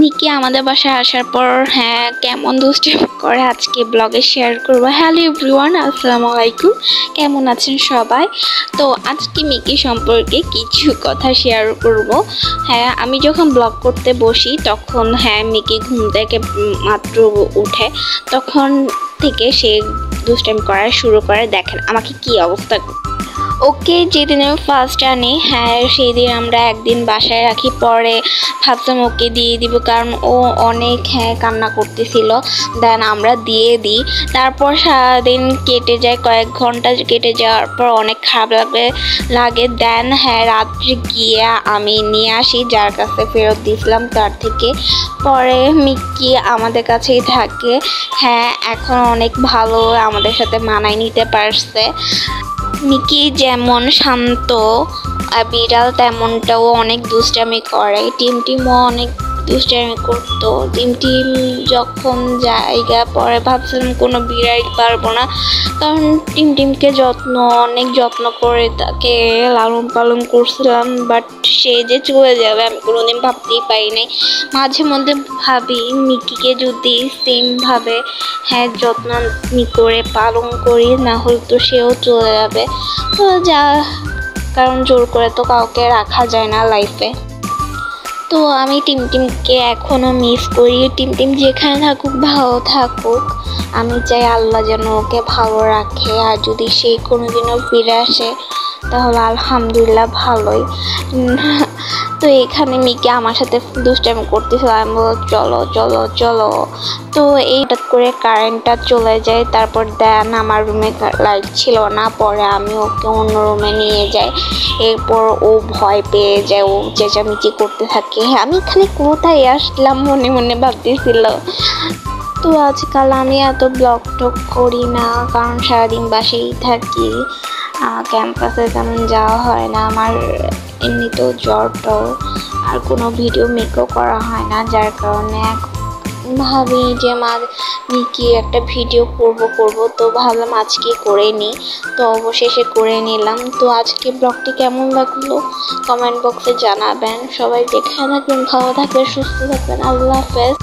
Mickey আমাদের বাসায় আসার পর হ্যাঁ কেমন দুষ্টামি করে আজকে ব্লগে শেয়ার করব। হ্যালো এভরিওয়ান, আসসালামু আলাইকুম। কেমন আছেন সবাই? তো আজকে মিকি সম্পর্কে কিছু কথা শেয়ার করব। হ্যাঁ, আমি যখন ব্লগ করতে বসি তখন মিকি ঘুম থেকে মাত্র উঠে তখন থেকে সে দুষ্টামি করা শুরু করে। দেখেন আমাকে কি অবস্থা। ওকে যেদিন আমি ফার্স্ট আনি সেই দিন আমরা একদিন বাসায় রাখি, পরে ভাবলাম ওকে দিয়ে দিব কারণ ও অনেক কান্না করতেছিল। দেন আমরা দিয়ে দিই। তারপর সারাদিন কেটে যায়, কয়েক ঘন্টা কেটে যাওয়ার পর অনেক খারাপ লাগে। দেন রাত্রে গিয়ে আমি নিয়ে আসি যার কাছে ফেরত দিয়েছিলাম তার থেকে। পরে মিকি আমাদের কাছেই থাকে। এখন অনেক ভালো আমাদের সাথে মানায় নিতে পারছে। মিকি যেমন শান্ত বিড়াল তেমনটাও অনেক দুষ্টামি করে। টিমও অনেক দুষ্টামি করতো। টিম যখন জায়গা পরে ভাবছিলাম কোনো বিড়াল পারবো না, কারণ টিমকে অনেক যত্ন করে তাকে লালন পালন করছিলাম। বাট সে যে চলে যাবে আমি কোনোদিন ভাবতেই পারিনি। মাঝে মধ্যে ভাবি মিকিকে যদি সেমভাবে যত্ন করে পালন করি, না হয়তো সেও চলে যাবে। তো কারণ জোর করে তো কাউকে রাখা যায় না লাইফে। তো আমি টিমকে এখনও মিস করি। টিম যেখানে থাকুক ভালো থাকুক, আমি চাই আল্লাহ যেন ওকে ভালো রাখে। আর যদি সে কোনোদিনও ফিরে আসে তাহলে আলহামদুলিল্লাহ ভালোই। তো এখানে মিকি আমার সাথে দুষ্টামি করতেছিল। আমি বললাম চলো চলো চলো। তো হঠাৎ করে কারেন্টটা চলে যায়। তারপর দেন আমার রুমে লাইট ছিল না, পরে আমি ওকে অন্য রুমে নিয়ে যাই। এরপর ও ভয় পেয়ে যায়, ও চেঁচামেচি করতে থাকে। আমি এখানে কোথায় আসলাম মনে মনে ভাবতেছিল। তো আজকাল আমি এত ব্লগ টক করি না, কারণ সারাদিন বাসায় থাকি। ক্যাম্পাসে তেমন যাওয়া হয় না আমার। এমনিতেও জ্বর আর কোনো ভিডিও মেকও করা হয় না, যার কারণে ভাবি যে মিকি একটা ভিডিও করব। তো ভাবলাম আজকে করে নিই। তো অবশেষে করে নিলাম। তো আজকে ব্লগটি কেমন লাগলো কমেন্ট বক্সে জানাবেন। সবাই দেখে থাকবেন, ভালো থাকবেন, সুস্থ থাকবেন। আল্লাহ হাফেজ।